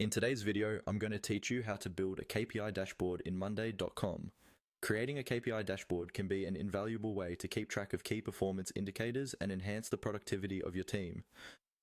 In today's video, I'm going to teach you how to build a KPI dashboard in Monday.com. Creating a KPI dashboard can be an invaluable way to keep track of key performance indicators and enhance the productivity of your team.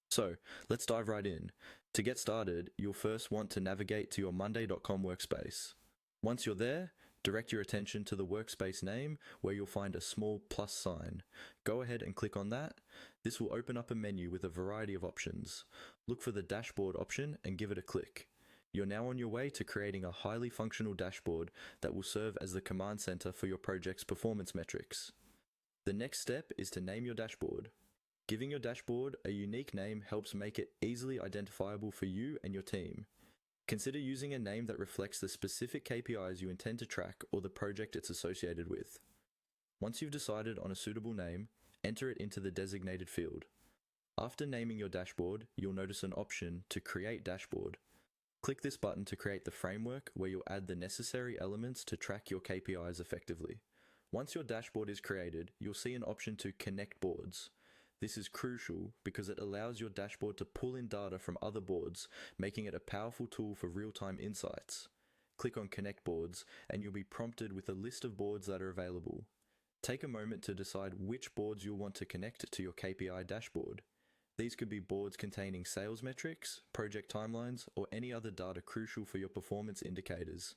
So, let's dive right in. To get started, you'll first want to navigate to your Monday.com workspace. Once you're there, direct your attention to the workspace name where you'll find a small plus sign. Go ahead and click on that. This will open up a menu with a variety of options. Look for the dashboard option and give it a click. You're now on your way to creating a highly functional dashboard that will serve as the command center for your project's performance metrics. The next step is to name your dashboard. Giving your dashboard a unique name helps make it easily identifiable for you and your team. Consider using a name that reflects the specific KPIs you intend to track or the project it's associated with. Once you've decided on a suitable name, enter it into the designated field. After naming your dashboard, you'll notice an option to Create Dashboard. Click this button to create the framework where you'll add the necessary elements to track your KPIs effectively. Once your dashboard is created, you'll see an option to Connect Boards. This is crucial because it allows your dashboard to pull in data from other boards, making it a powerful tool for real-time insights. Click on Connect Boards and you'll be prompted with a list of boards that are available. Take a moment to decide which boards you'll want to connect to your KPI dashboard. These could be boards containing sales metrics, project timelines, or any other data crucial for your performance indicators.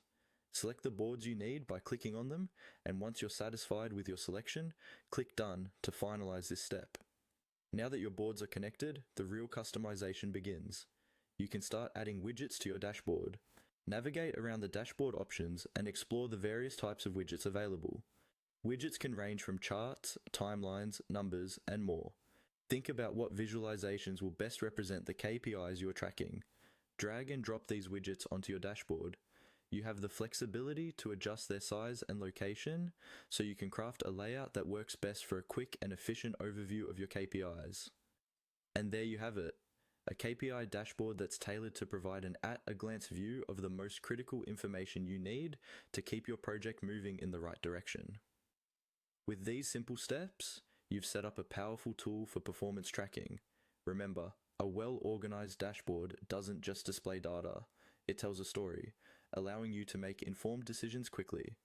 Select the boards you need by clicking on them, and once you're satisfied with your selection, click Done to finalize this step. Now that your boards are connected, the real customization begins. You can start adding widgets to your dashboard. Navigate around the dashboard options and explore the various types of widgets available. Widgets can range from charts, timelines, numbers, and more. Think about what visualizations will best represent the KPIs you are tracking. Drag and drop these widgets onto your dashboard. You have the flexibility to adjust their size and location, so you can craft a layout that works best for a quick and efficient overview of your KPIs. And there you have it, a KPI dashboard that's tailored to provide an at-a-glance view of the most critical information you need to keep your project moving in the right direction. With these simple steps, you've set up a powerful tool for performance tracking. Remember, a well-organized dashboard doesn't just display data, it tells a story, allowing you to make informed decisions quickly.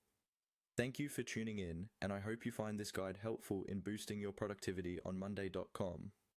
Thank you for tuning in, and I hope you find this guide helpful in boosting your productivity on Monday.com.